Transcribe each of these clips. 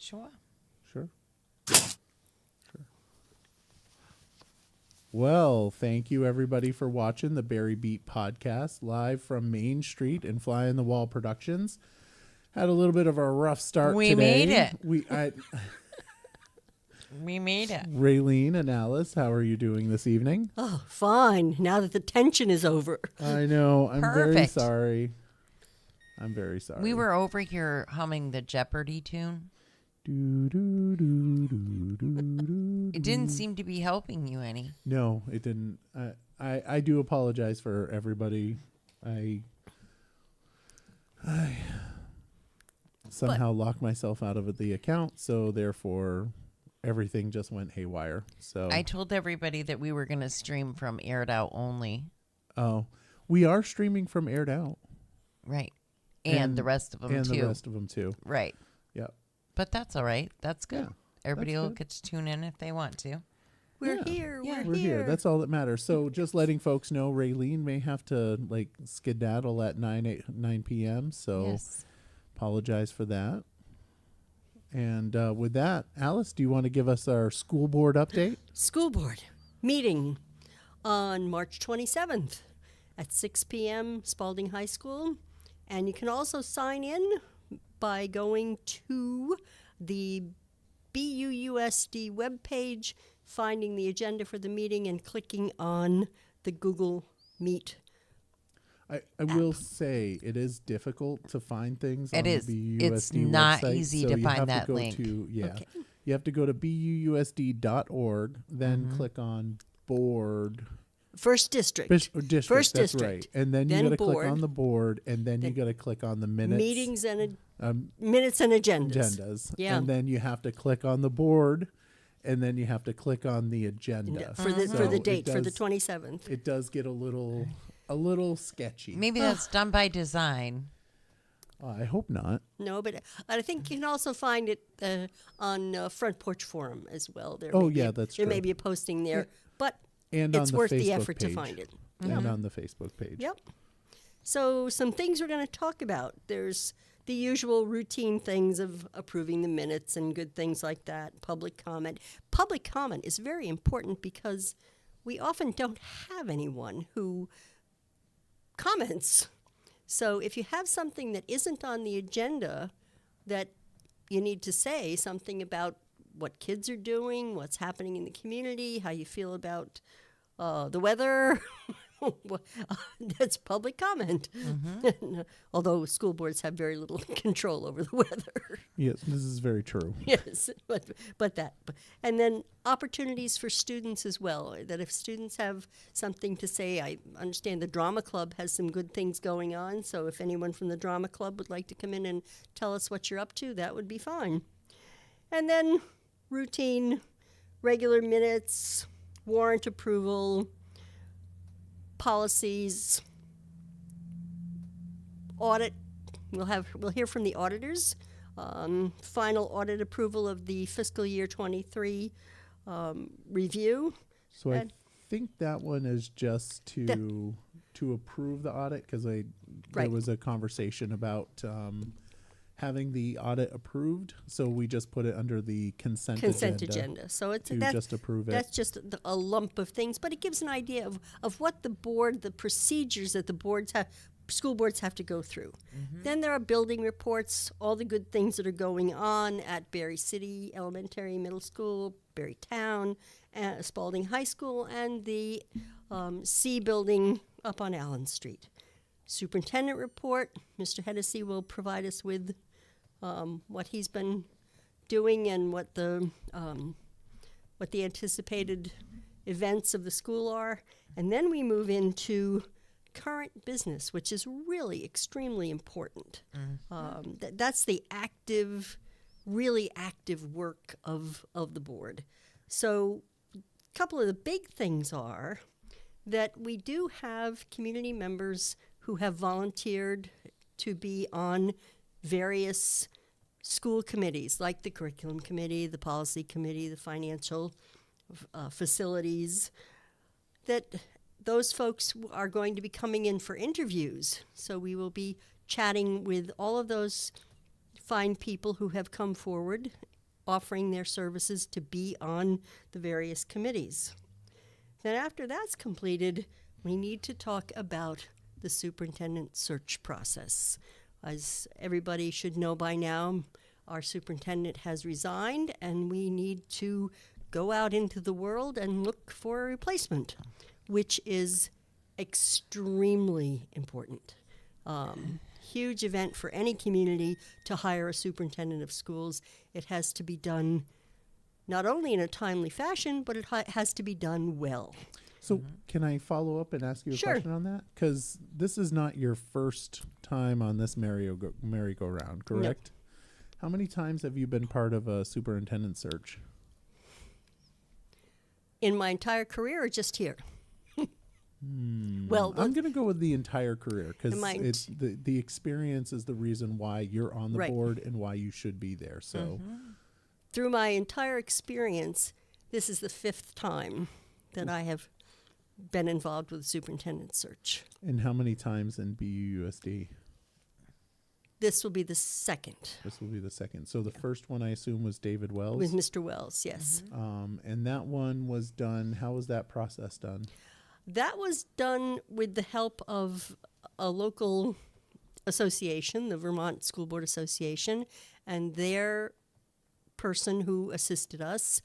Sure. Sure. Well, thank you everybody for watching the Barry Beat podcast live from Main Street and Fly on the Wall Productions. Had a little bit of a rough start We today. made it. We made it. Raylene and Alice, how are you doing this evening? Oh, fine. Now that the tension is over. I know. I'm very Perfect. sorry. I'm very sorry. We were over here humming the Jeopardy tune. Do, do, do, do, do, do, It didn't seem to be helping you any. No, it didn't. I do apologize for everybody. I somehow locked myself out of the account, so therefore everything just went haywire. So I told everybody that we were going to stream from Aired Out only. Oh, we are streaming from Aired Out. Right. And the rest of them, and too. And the rest of them, too. Right. Yep. But that's all right. That's good. Yeah, Everybody that's will good. get to tune in if they want to. We're Yeah. here. Yeah. We're We're here. here. That's all that matters. So just letting folks know, Raylene may have to skedaddle at 9 p.m. So Yes. apologize for that. And with that, Alice, do you want to give us our school board update? School board meeting on March 27th at 6 p.m. Spalding High School. And you can also sign in by going to the BUUSD webpage, finding the agenda for the meeting, and clicking on the Google Meet. I will say it is difficult to find things on It is. the BUUSD It's not website, easy so to you find have that go link. Okay. You have to go to BUUSD.org, then Mm-hmm. click on board. First district. District, First that's district. right. And then you Then got to click board. on the board, and then you got to click on the minutes. Meetings and minutes and agendas. Agendas. Yeah. And then you have to click on the board, and then you have to click on the agenda. For the So it date, for the does- 27th. It does get a little sketchy. Maybe that's done by design. I hope not. No, but I think you can also find it on Front Porch Forum as well. There Oh, may be yeah, a- that's There may true. be a posting there, but And it's on the worth Facebook the effort page. to find it. And on the Facebook page. Yep. So some things we're going to talk about. There's the usual routine things of approving the minutes and good things like that, public comment. Public comment is very important because we often don't have anyone who comments. So if you have something that isn't on the agenda that you need to say, something about what kids are doing, what's happening in the community, how you feel about the weather, that's public comment. Although school boards have very little control over the weather. Yes, this is very true. Yes, and then opportunities for students as well. That if students have something to say, I understand the drama club has some good things going on. So if anyone from the drama club would like to come in and tell us what you're up to, that would be fine. And then routine, regular minutes, warrant approval, policies, audit. We'll hear from the auditors. Final audit approval of the fiscal year 23 review. So I And- think that one is just to approve the audit, because there Right. was a conversation about having the audit approved. So we just put it under the consent agenda. So it's to just approve it. That's just a lump of things, but it gives an idea of what the procedures that school boards have to go through. Then there are building reports, all the good things that are going on at Barre City Elementary, Middle School, Barre Town, Spalding High School, and the C building up on Allen Street. Superintendent report, Mr. Hennessy will provide us with what he's been doing and what the anticipated events of the school are. And then we move into current business, which is really extremely important. That's the really active work of the board. So a couple of the big things are that we do have community members who have volunteered to be on various school committees, like the curriculum committee, the policy committee, the financial facilities, that those folks are going to be coming in for interviews. So we will be chatting with all of those fine people who have come forward offering their services to be on the various committees. Then after that's completed, we need to talk about the superintendent search process. As everybody should know by now, our superintendent has resigned, and we need to go out into the world and look for a replacement, which is extremely important. Huge event for any community to hire a superintendent of schools. It has to be done not only in a timely fashion, but it has to be done well. So can I follow up and ask you a Sure. question on that? Because this is not your first time on this merry-go-round, correct? How many times have you been part of a superintendent search? In my entire career, or just here? Well, I'm going to go with the entire career because Am I- it's the experience is the reason why you're on the Right. board and why you should be there. So through my entire experience, this is the 5th time that I have been involved with superintendent search. and how many times in BUUSD? This will be the 2nd This will be the second. So the first one I assume was David Wells. with Mr. Wells, yes. And that one was done. How was that process done? That was done with the help of a local association, the Vermont School Board Association, and their person who assisted us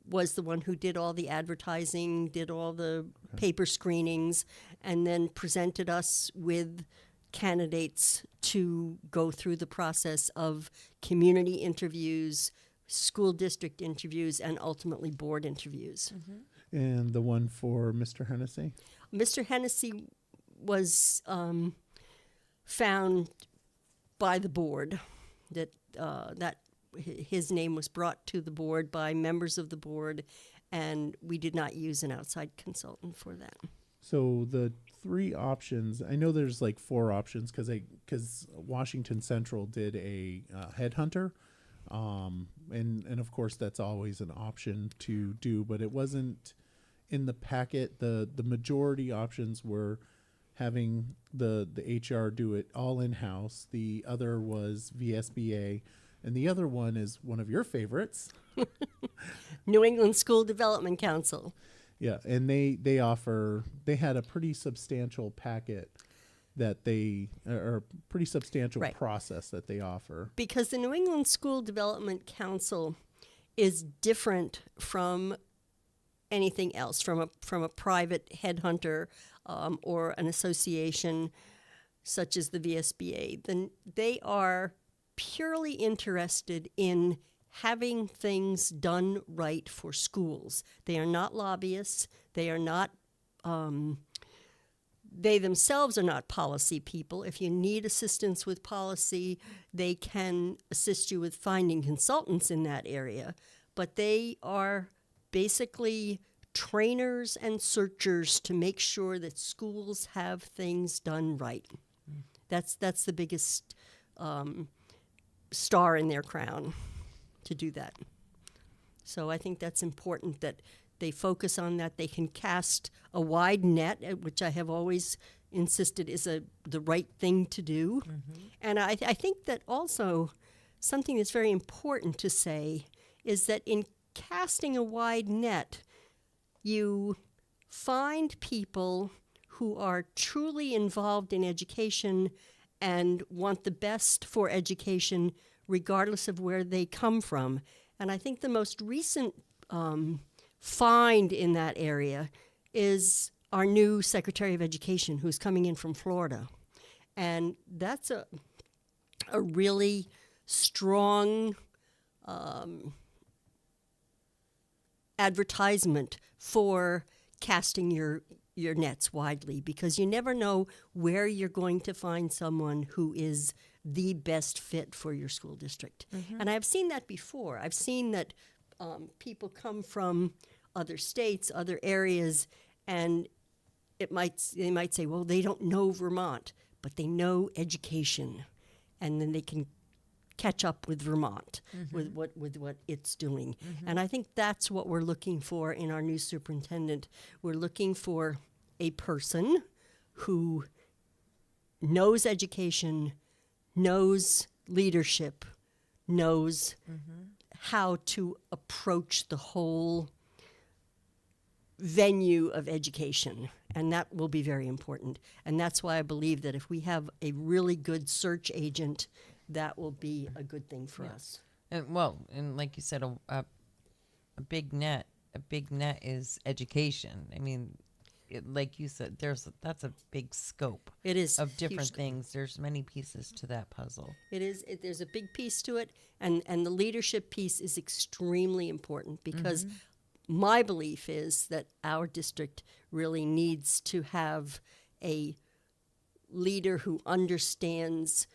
was the one who did all the advertising, did all the paper screenings, and then presented us with candidates to go through the process of community interviews, school district interviews, and ultimately board interviews. And the one for Mr. Hennessy? Mr. Hennessy was found by the board that his name was brought to the board by members of the board, and we did not use an outside consultant for that. So the 3 options, I know there's like 4 options because Washington Central did a headhunter. And of course that's always an option to do, but it wasn't in the packet. The majority options were having the HR do it all in-house. The other was VSBA, and the other one is one of your favorites. New England School Development Council. Yeah, and they had a pretty substantial packet that or pretty substantial Right. process that they offer. Because the New England School Development Council is different from anything else, from a private headhunter or an association such as the VSBA. Then they are purely interested in having things done right for schools. They are not lobbyists. They are not. They themselves are not policy people. If you need assistance with policy, they can assist you with finding consultants in that area. But they are basically trainers and searchers to make sure that schools have things done right. That's the biggest star in their crown to do that. So I think that's important that they focus on that. They can cast a wide net, which I have always insisted is the right thing to do. And I think that also something that's very important to say is that in casting a wide net, you find people who are truly involved in education and want the best for education regardless of where they come from. And I think the most recent find in that area is our new Secretary of Education, who's coming in from Florida. And that's a really strong advertisement for casting your nets widely, because you never know where you're going to find someone who is the best fit for your school district. And I've seen that before. I've seen that people come from other states, other areas, and they might say, well, they don't know Vermont, but they know education, and then they can catch up with Vermont with what it's doing. And I think that's what we're looking for in our new superintendent. We're looking for a person who knows education, knows leadership, knows how to approach the whole venue of education, and that will be very important. And that's why I believe that if we have a really good search agent, that will be a good thing for us. And like you said, a big net is education. I mean, like you said, that's a big scope. It is of different huge. things. There's many pieces to that puzzle. It is. There's a big piece to it, and the leadership piece is extremely important because my belief is that our district really needs to have a leader who understands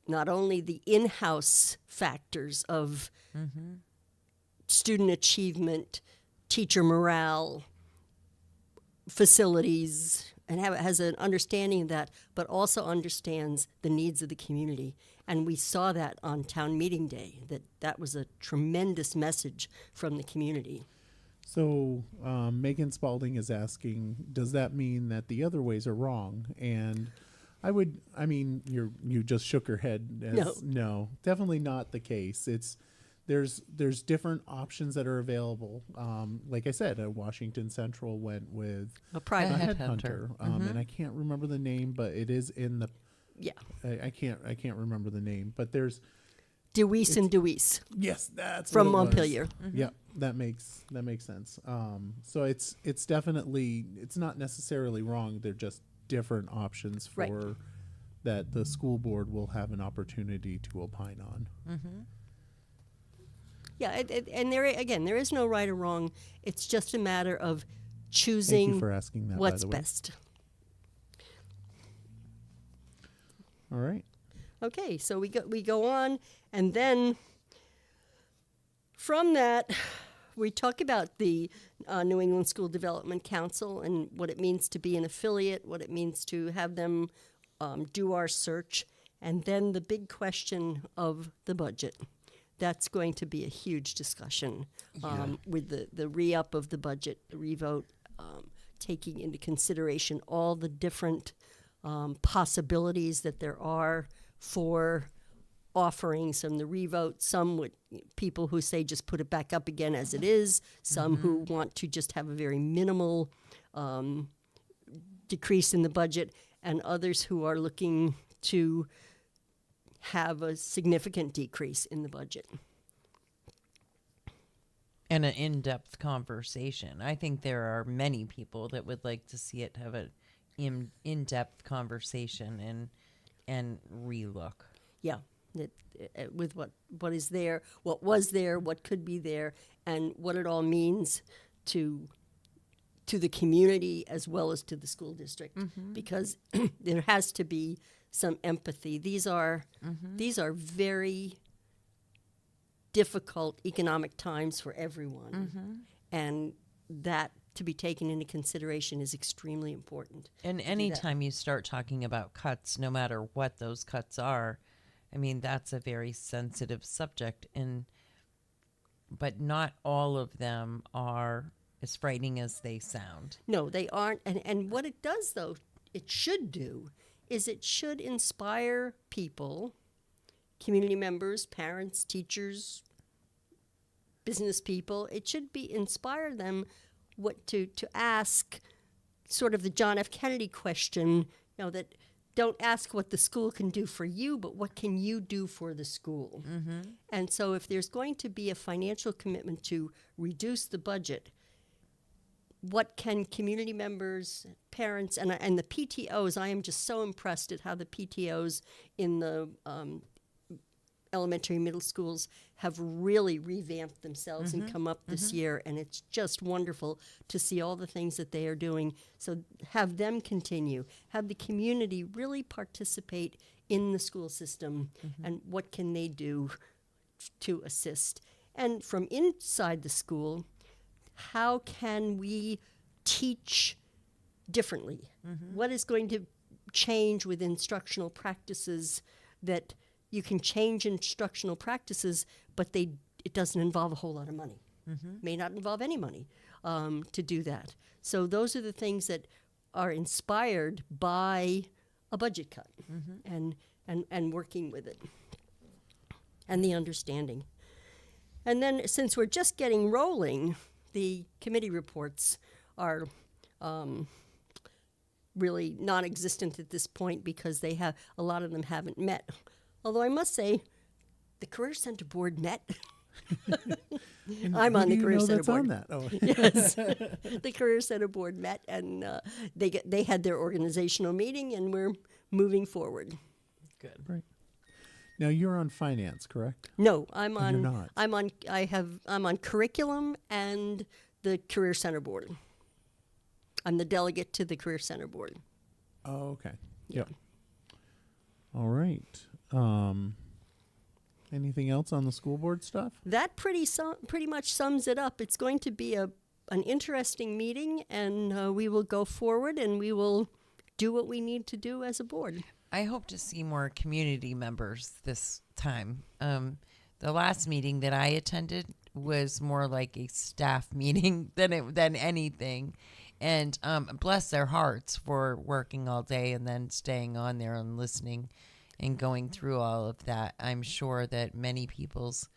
not only the in-house factors of student achievement, teacher morale, facilities, and has an understanding of that, but also understands the needs of the community. And we saw that on town meeting day, that was a tremendous message from the community. So Megan Spalding is asking, does that mean that the other ways are wrong? And you just shook her head. No, definitely not the case. There's different options that are available. Like I said, Washington Central went with A private headhunter, and I can't remember the name, but it is in the. Yeah. I can't remember the name, but there's. Deweese and Deweese. Yes, that's from what it was. Montpelier. Yeah, that makes sense. So it's definitely, it's not necessarily wrong. They're just different options for Right. that the school board will have an opportunity to opine on. Yeah, and there is no right or wrong. It's just a matter of Thank choosing you for asking that. what's by the way. best. All right. Okay, so we go on, and then from that, we talk about the New England School Development Council and what it means to be an affiliate, what it means to have them do our search, and then the big question of the budget. That's going to be a huge discussion with the re-up of the budget, the revote, taking into consideration all the different possibilities that there are for offerings from the revote. Some would people who say just put it back up again as it is. Some who want to just have a very minimal decrease in the budget, and others who are looking to have a significant decrease in the budget. And an in-depth conversation. I think there are many people that would like to see it have an in-depth conversation and relook. Yeah, with what is there, what was there, what could be there, and what it all means to the community as well as to the school district, because there has to be some empathy. These are very difficult economic times for everyone, and that to be taken into consideration is extremely important. And anytime you start talking about cuts, no matter what those cuts are, I mean, that's a very sensitive subject, but not all of them are as frightening as they sound. No, they aren't. And what it does, though, it should do, is it should inspire people, community members, parents, teachers, business people. It should inspire them to ask sort of the John F. Kennedy question, that don't ask what the school can do for you, but what can you do for the school? And so if there's going to be a financial commitment to reduce the budget, what can community members, parents, and the PTOs, I am just so impressed at how the PTOs in the elementary and middle schools have really revamped themselves and come up this year, and it's just wonderful to see all the things that they are doing. So have them continue, have the community really participate in the school system, and what can they do to assist. And from inside the school, how can we teach differently? What is going to change with instructional practices that you can change instructional practices, but it doesn't involve a whole lot of money. May not involve any money to do that. So those are the things that are inspired by a budget cut and working with it and the understanding. And then since we're just getting rolling, the committee reports are really non-existent at this point because they have a lot of them haven't met. Although I must say, the Career Center board met. I'm on the Career Center board. On that? Oh. Yes, the Career Center board met, and they had their organizational meeting, and we're moving forward. Good. Right. Now you're on finance, correct? No, I'm Oh, on. you're not. I'm on curriculum and the Career Center board. I'm the delegate to the Career Center board. Oh, okay. Yeah. Yep. All right. Anything else on the school board stuff? That pretty much sums it up. It's going to be an interesting meeting, and we will go forward and we will do what we need to do as a board. I hope to see more community members this time. The last meeting that I attended was more like a staff meeting than anything. And bless their hearts for working all day and then staying on there and listening and going through all of that. I'm sure that many people's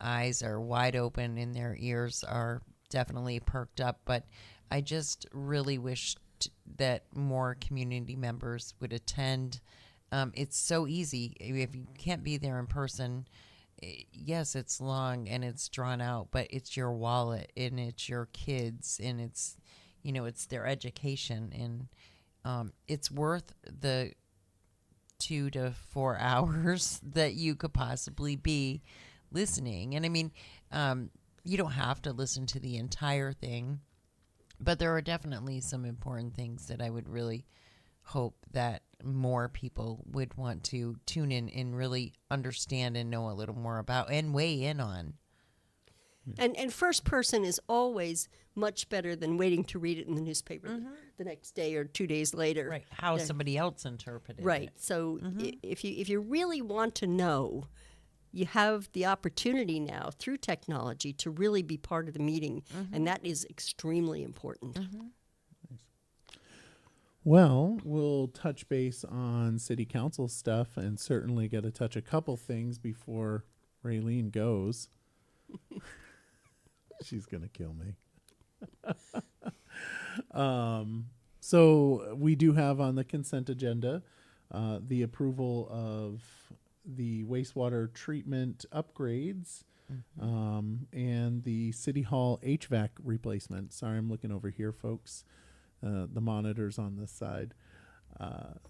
eyes are wide open and their ears are definitely perked up. But I just really wish that more community members would attend. It's so easy. If you can't be there in person, yes, it's long and it's drawn out, but it's your wallet and it's your kids and it's, it's their education, and it's worth the 2 to 4 hours that you could possibly be listening. And I mean, you don't have to listen to the entire thing, but there are definitely some important things that I would really hope that more people would want to tune in and really understand and know a little more about and weigh in on. And first person is always much better than waiting to read it in the newspaper the next day or 2 days later. Right. How somebody else interpreted Right. it. So if you really want to know, you have the opportunity now through technology to really be part of the meeting, and that is extremely important. Well, we'll touch base on city council stuff and certainly get to touch a couple things before Raylene goes. She's going to kill me. So we do have on the consent agenda the approval of the wastewater treatment upgrades and the City Hall HVAC replacement. Sorry, I'm looking over here, folks. The monitors on this side.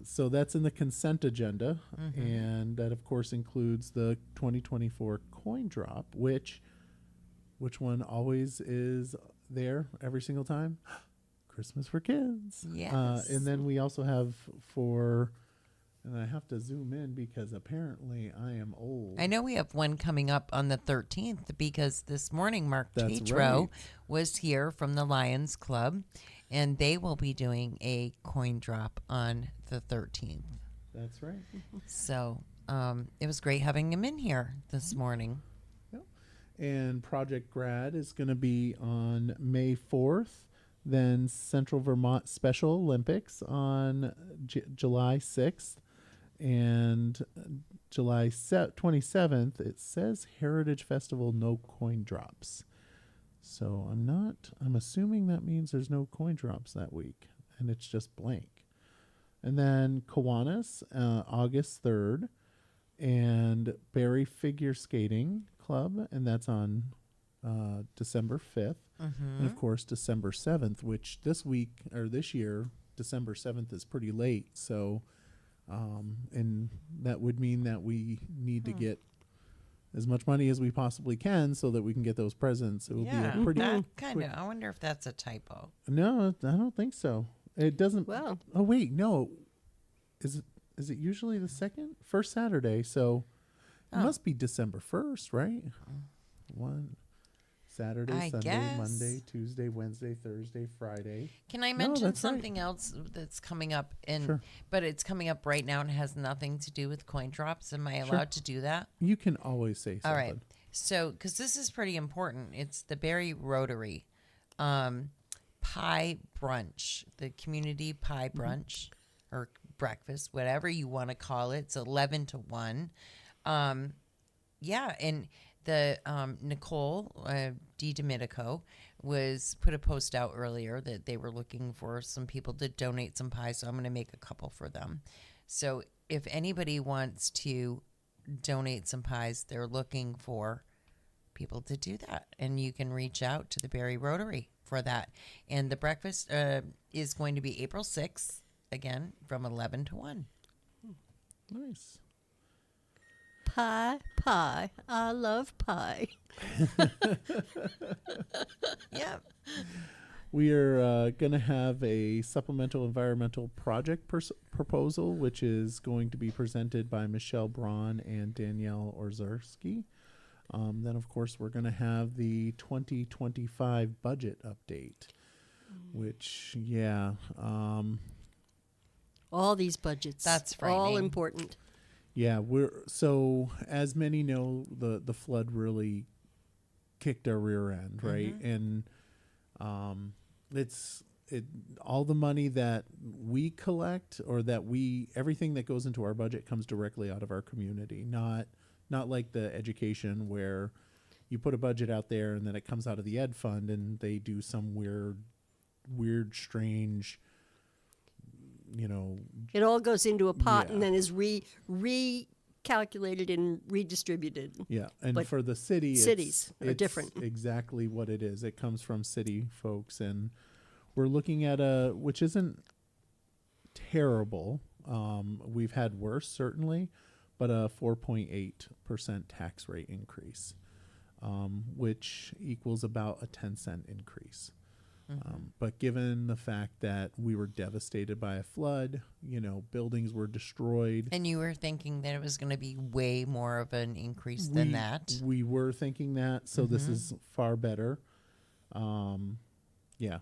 So that's in the consent agenda. And that, of course, includes the 2024 coin drop, which one always is there every single time? Christmas for Kids. Yes. And then we also have and I have to zoom in because apparently I am old. I know we have one coming up on the 13th because this morning Mark That's Tatro right. was here from the Lions Club, and they will be doing a coin drop on the 13th. That's right. So it was great having him in here this morning. And Project Grad is going to be on May 4th. Then Central Vermont Special Olympics on July 6th. And July 27th, it says Heritage Festival, no coin drops. So I'm assuming that means there's no coin drops that week. And it's just blank. And then Kiwanis, August 3rd. And Barre Figure Skating Club, and that's on December 5th. And of course, December 7th, which this year, December 7th is pretty late. So, and that would mean that we need to get as much money as we possibly can so that we can get those presents. It will be a pretty I wonder if that's a typo. No, I don't think so. It doesn't. Well. Oh wait, no. Is it usually the first Saturday? So it must be December 1st, right? One Saturday, I Sunday, guess. Monday, Tuesday, Wednesday, Thursday, Friday. Can I mention that's right. something else that's coming up? Sure. But it's coming up right now and has nothing to do with coin drops. Am I allowed to do that? You can always say something. All right. So, because this is pretty important, it's the Barre Rotary pie brunch, the community pie brunch or breakfast, whatever you want to call it. It's 11 to 1. And the Nicole DiDomenico was put a post out earlier that they were looking for some people to donate some pies, so I'm going to make a couple for them. So if anybody wants to donate some pies, they're looking for people to do that, and you can reach out to the Barre Rotary for that. And the breakfast is going to be April 6th, again, from 11 to 1. Nice. Pie. I love pie. Yep. We are going to have a supplemental environmental project proposal, which is going to be presented by Michelle Braun and Danielle Orzarski. Then, of course, we're going to have the 2025 budget update, which, All these budgets. That's all frightening. important. yeah, so as many know, the flood really kicked our rear end, right? And all the money that we collect, or that everything that goes into our budget comes directly out of our community, not like the education where you put a budget out there and then it comes out of the ed fund and they do some weird, strange, It all goes into a pot Yeah. and then is recalculated and redistributed. Yeah, and But for the city, cities are it's different. Exactly what it is. It comes from city folks, and we're looking at which isn't terrible. We've had worse, certainly, but a 4.8% tax rate increase, which equals about a 10-cent increase. But given the fact that we were devastated by a flood, buildings were destroyed. And you were thinking that it was going to be way more of an increase than that. We were thinking that, so this is far better. Yeah.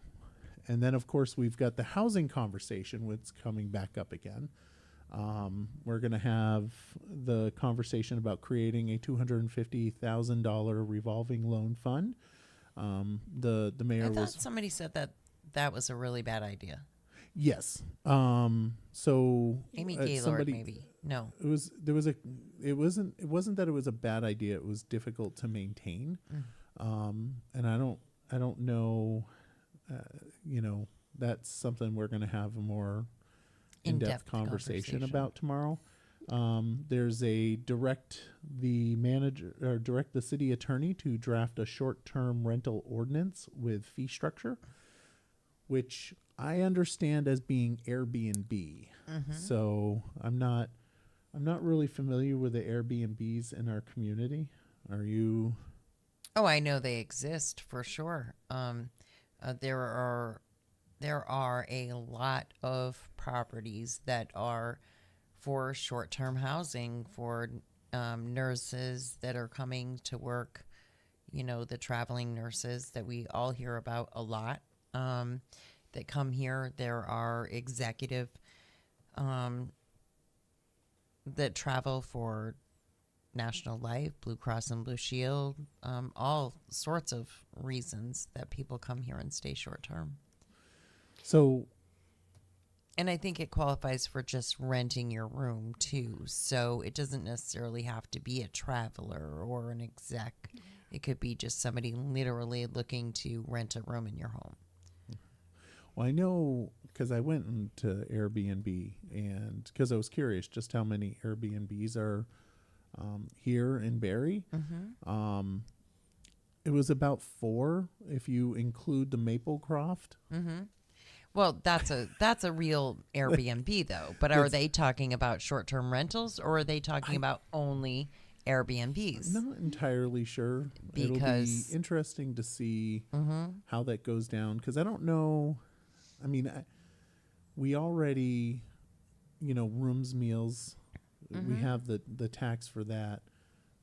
And then, of course, we've got the housing conversation, which is coming back up again. We're going to have the conversation about creating a $250,000 revolving loan fund. The mayor I thought was somebody said that was a really bad idea. yes. So Amy Gaylord, maybe. No. it wasn't that it was a bad idea. It was difficult to maintain. And I don't know. That's something we're going to have a more in-depth conversation about tomorrow. There's a direct the city attorney to draft a short-term rental ordinance with fee structure, which I understand as being Airbnb. So I'm not really familiar with the Airbnbs in our community. Are you? Oh, I know they exist for sure. There are a lot of properties that are for short-term housing for nurses that are coming to work, the traveling nurses that we all hear about a lot that come here. There are executive that travel for National Life, Blue Cross and Blue Shield, all sorts of reasons that people come here and stay short-term. So, and I think it qualifies for just renting your room too. So it doesn't necessarily have to be a traveler or an exec. It could be just somebody literally looking to rent a room in your home. well, I know because I went into Airbnb and because I was curious just how many Airbnbs are here in Barre. It was about 4 if you include the Maplecroft. Well, that's a real Airbnb though. But are they talking about short-term rentals or are they talking about only Airbnbs? Not entirely sure. It'll be interesting to see how that goes down because I don't know. I mean, we already, rooms, meals. We have the tax for that.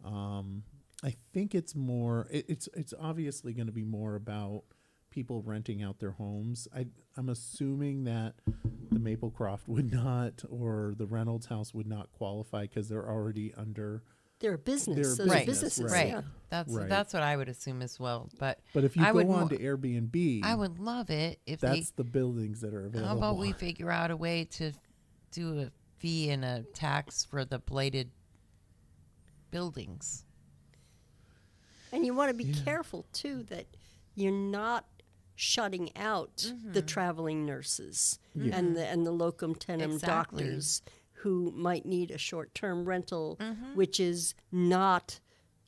I think it's more. It's obviously going to be more about people renting out their homes. I'm assuming that the Maplecroft would not, or the Reynolds house would not qualify because they're already under. They're a business. They're a Those are Right, businesses. right. Yeah. That's what I would assume as well. But But if you I would go on mo- to Airbnb, I would love it if that's the buildings that are available. How about we figure out a way to do a fee and a tax for the blighted buildings? And you want to be careful, too, that you're not shutting out the traveling nurses and the locum tenens doctors who might need a short-term rental, which is not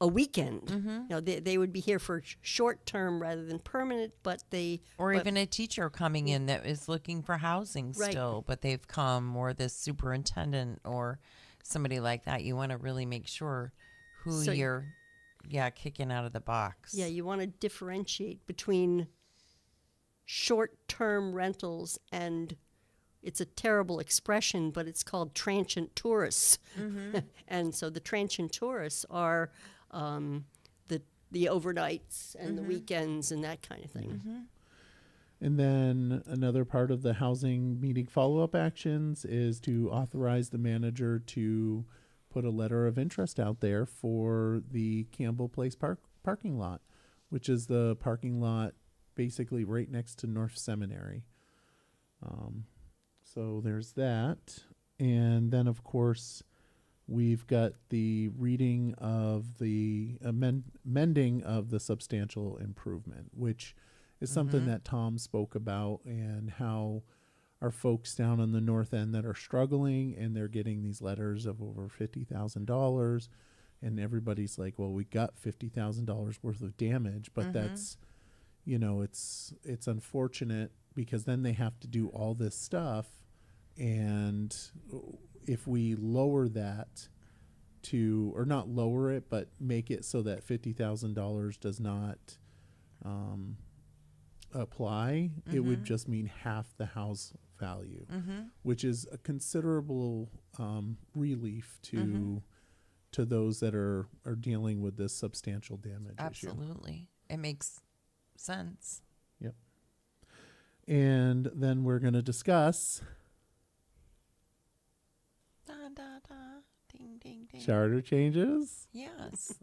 a weekend. You know, they would be here for short-term rather than permanent, but even a teacher coming in that is looking for housing still, but they've come, or the superintendent or somebody like that. You want to really make sure who you're kicking out of the box. Yeah, you want to differentiate between short-term rentals and, it's a terrible expression, but it's called transient tourists. And so the transient tourists are the overnights and the weekends and that kind of thing. And then another part of the housing meeting follow-up actions is to authorize the manager to put a letter of interest out there for the Campbell Place parking lot, which is the parking lot basically right next to North Seminary. So there's that. And then, of course, we've got the reading of the amending of the substantial improvement, which is something that Tom spoke about, and how our folks down on the north end that are struggling, and they're getting these letters of over $50,000, and everybody's like, well, we got $50,000 worth of damage, but that's, you know, it's unfortunate, because then they have to do all this stuff. And if we lower that to, or not lower it, but make it so that $50,000 does not apply, it would just mean half the house value, which is a considerable relief to those that are dealing with this substantial damage issue. Absolutely. It makes sense. Yep. And then we're going to discuss Ding, ding, ding. charter changes. Yes.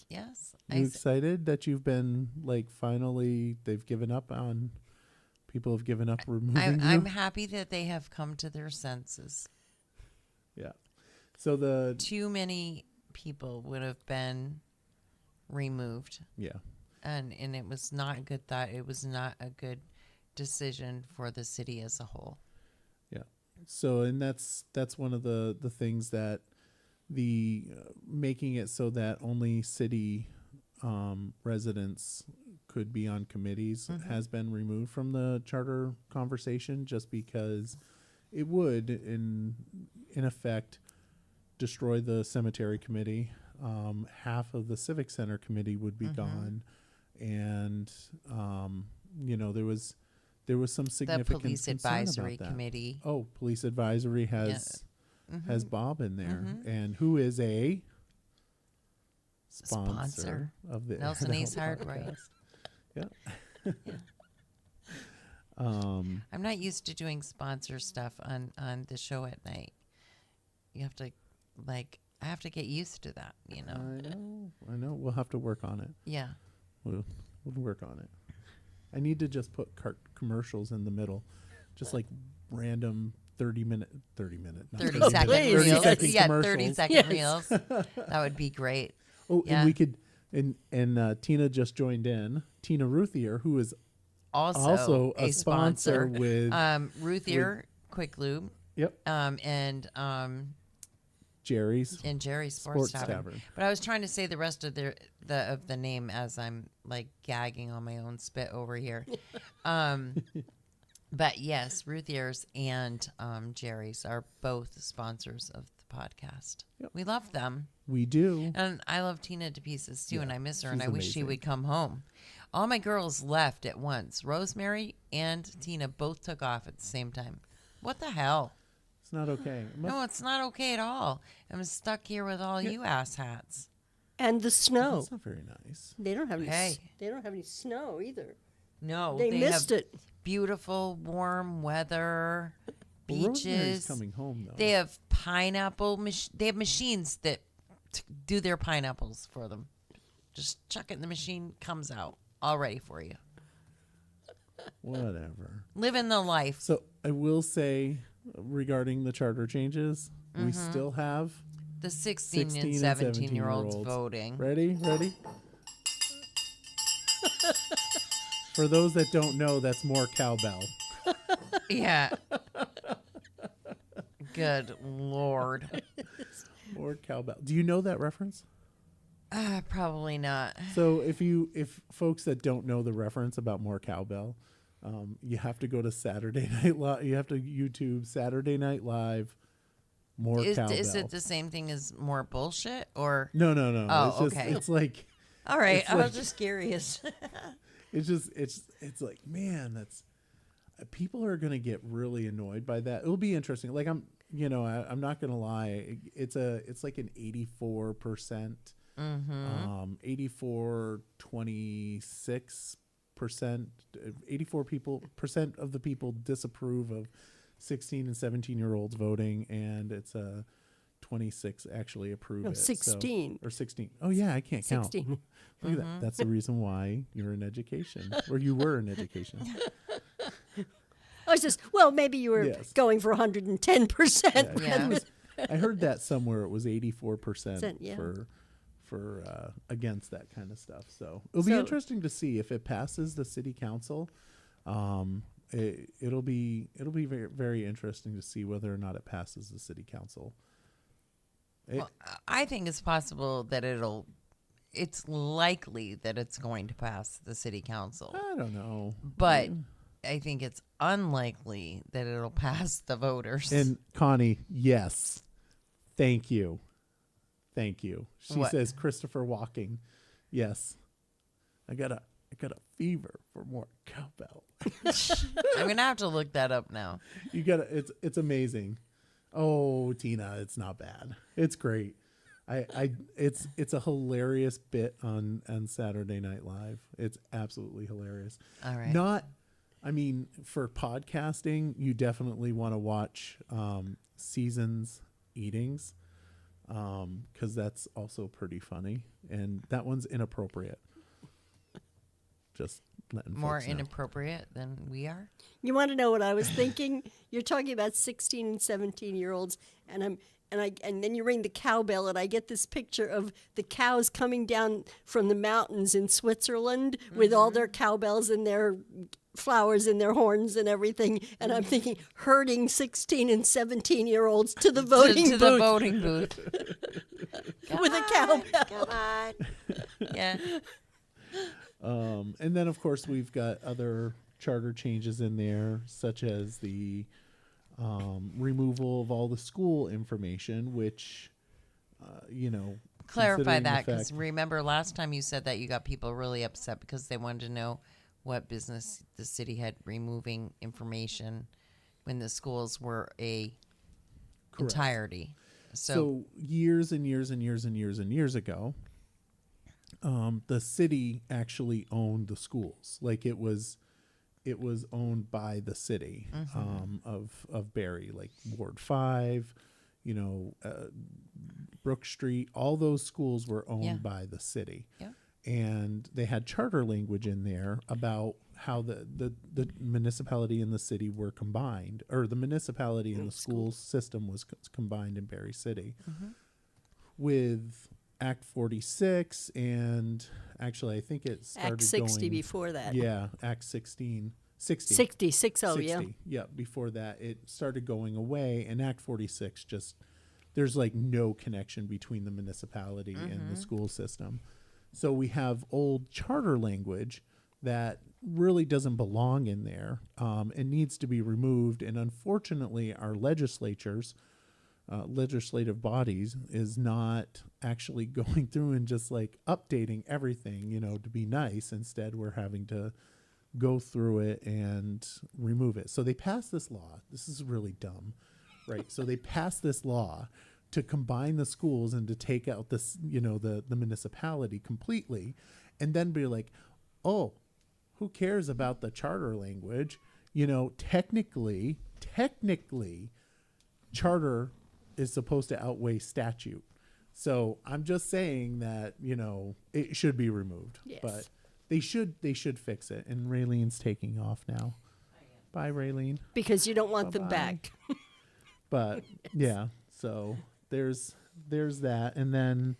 You excited that you've been like, finally they've given up on, people have given up removing you? I'm happy that they have come to their senses. Yeah. So too many people would have been removed. Yeah. And it was not a good thought. It was not a good decision for the city as a whole. Yeah. So, and that's one of the things that the making it so that only city residents could be on committees has been removed from the charter conversation, just because it would in effect destroy the cemetery committee. Half of the civic center committee would be gone, and you know, there was some significant the police concern advisory about that. Committee. Oh, police advisory has Bob in there, and who is a sponsor of the Nelson Ace Hardware. Yeah. I'm not used to doing sponsor stuff on the show at night. You have to, like, I have to get used to that, you know. I know. We'll have to work on it. Yeah. We'll work on it. I need to just put commercials in the middle, just like random 30 second reels. Yeah, commercials. 30-second reels. That would be great. Oh, Yeah. and we could, and Tina just joined in. Tina Ruthier, who is Also a sponsor with Ruthier Quick Lube. Yep. And Jerry's Sports Tavern. But I was trying to say the rest of the name as I'm like gagging on my own spit over here. But yes, Ruthier's and Jerry's are both sponsors of the podcast. Yep. We love them. We do. And I love Tina to pieces too, Yeah, and I miss her, she's and I wish she amazing. would come home. All my girls left at once. Rosemary and Tina both took off at the same time. What the hell? It's not okay. No, it's not okay at all. I'm stuck here with all you asshats. And the snow. That's not very nice. They don't have any. Hey. They don't have any snow either. No, They missed have it. Beautiful, warm weather, Well, Rosemary's beaches. coming home though. They have they have machines that do their pineapples for them. Just chuck it in the machine, comes out all ready for you. Whatever. Living the life. So I will say, regarding the charter changes, we still have The 16 and 16 and 17-year-olds 17-year-olds. voting. Ready? For those that don't know, that's more cowbell. Yeah. Good Lord. More cowbell. Do you know that reference? Probably not. So if folks that don't know the reference about more cowbell, you have to go to Saturday Night Live. You have to YouTube Saturday Night Live. More cowbell. Is it the same thing as more bullshit or? No. Oh, It's just okay. it's like All right, it's I like- was just curious. it's like, man, that's people are gonna get really annoyed by that. It'll be interesting. Like I'm not gonna lie. It's like an 84%, 84 26%, 84% of the people disapprove of 16 and 17-year-olds voting, and it's 26 actually approve No, it. 16. Or 16. Oh yeah, I can't count. 16. Look at that. That's the reason why you're in education, or you were in education. I was just, well, maybe you were Yes. going for 110%. Yeah. I heard that somewhere. It was 84% Yeah. for against that kind of stuff. So it'll be So- interesting to see if it passes the city council. It'll be very, very interesting to see whether or not it passes the city council. Well, I think it's possible that it's likely that it's going to pass the city council, I don't know. but I think it's unlikely that it'll pass the voters. And Connie, yes, thank you. She What? says Christopher Walking. Yes, I got a fever for more cowbell. I'm gonna have to look that up now. You got to it's amazing. Oh, Tina, it's not bad. It's great. It's a hilarious bit on Saturday Night Live. It's absolutely hilarious. All right. For podcasting, you definitely want to watch Seasons Eatings, because that's also pretty funny, and that one's inappropriate. Just letting More folks know. inappropriate than we are. You want to know what I was thinking? You're talking about 16 and 17-year-olds, and then you ring the cowbell, and I get this picture of the cows coming down from the mountains in Switzerland with all their cowbells and their flowers in their horns and everything, and I'm thinking herding 16 and 17-year-olds to the voting to booth the voting booth. with a cowbell. Come on. Yeah. And then, of course, we've got other charter changes in there, such as the removal of all the school information, which, Clarify considering the that, because fact- remember last time you said that you got people really upset because they wanted to know what business the city had removing information when the schools were a Correct. entirety. So years and years and years and years and years ago, the city actually owned the schools. Like it was owned by the city of Barre, like Ward 5, Brook Street. All those schools were owned by the city. Yeah. And they had charter language in there about how the municipality and the city were combined, or the municipality and the school system was combined in Barre City. With Act 46, and actually I think it started Act 60 going, before that. Yeah, Act 60. 60, yeah. Yeah, before that it started going away, and Act 46 just, there's like no connection between the municipality and the school system. So we have old charter language that really doesn't belong in there, and needs to be removed. And unfortunately, our legislatures, legislative bodies, is not actually going through and just like updating everything, to be nice. Instead, we're having to go through it and remove it. So they passed this law. This is really dumb, right? So they passed this law to combine the schools and to take out this, the municipality completely, and then be like, oh, who cares about the charter language? Technically, charter is supposed to outweigh statute. So I'm just saying that, it should be removed. Yes. But they should fix it. And Raylene's taking off now. Bye, Raylene. Because you don't want them Bye-bye. back. But yeah, so there's that. And then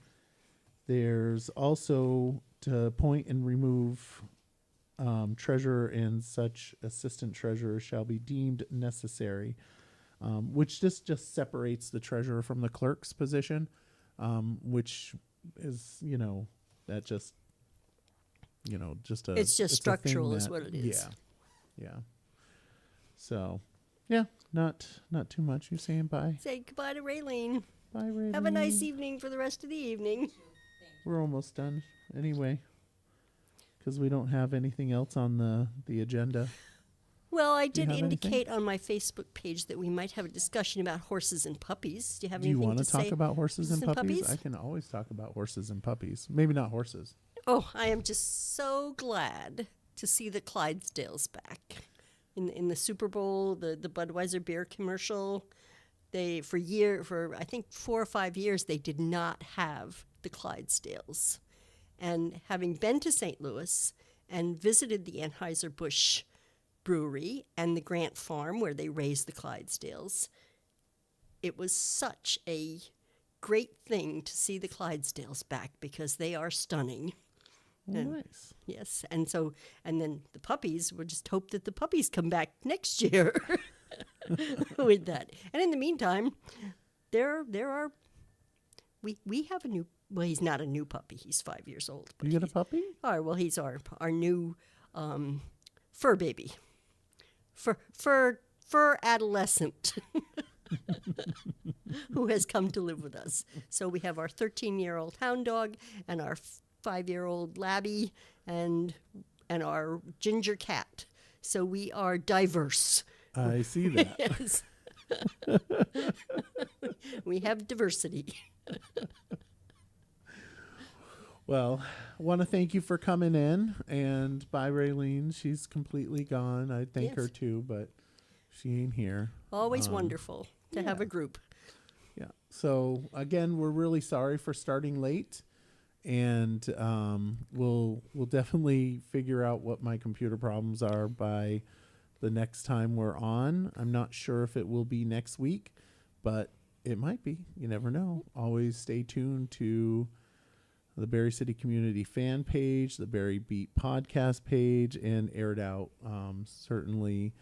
there's also to appoint and remove treasurer and such assistant treasurer shall be deemed necessary, which just separates the treasurer from the clerk's position, which is, that just, just a. It's just a thing structural is that- what it is. Yeah. So, yeah, not too much. You're saying bye. Say goodbye to Raylene. Bye, Raylene. Have a nice evening for the rest of the evening. We're almost done anyway, because we don't have anything else on the agenda. Well, I Do you did have anything? indicate on my Facebook page that we might have a discussion about horses and puppies. Do you have Do you anything want to to talk say? about horses and puppies? puppies? I can always talk about horses and puppies. Maybe not horses. Oh, I am just so glad to see the Clydesdales back. In the Super Bowl, the Budweiser beer commercial, for I think 4 or 5 years they did not have the Clydesdales. And having been to St. Louis and visited the Anheuser-Busch brewery and the Grant Farm where they raised the Clydesdales, it was such a great thing to see the Clydesdales back because they are stunning. Oh, And- nice. Yes, and then the puppies, we'll just hope that the puppies come back next year with that. And in the meantime, we have a new, well, he's not a new puppy, he's 5 years old. But You get a puppy? he's our new fur baby, fur adolescent who has come to live with us. So we have our 13-year-old hound dog and our 5-year-old labby and our ginger cat. So we are diverse. I see that. Yes. We have diversity. Well, want to thank you for coming in, and bye, Raylene. She's completely gone. I'd thank her Yes. too, but she ain't here. Always wonderful to have yeah. a group. Yeah. So again, we're really sorry for starting late, and we'll definitely figure out what my computer problems are by the next time we're on. I'm not sure if it will be next week, but it might be. You never know. Always stay tuned to the Barre City Community fan page, the Barre Beat podcast page, and Aired Out. Certainly,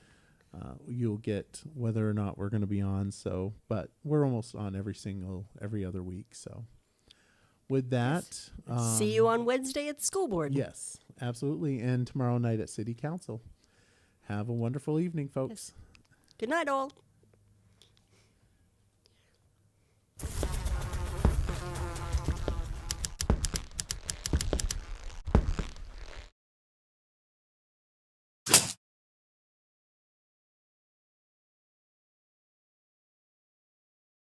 you'll get whether or not we're going to be on. So, but we're almost on every other week. So, with that, See you on Wednesday at the school board. yes, absolutely, and tomorrow night at City Council. Have a wonderful evening, folks. Good night, all.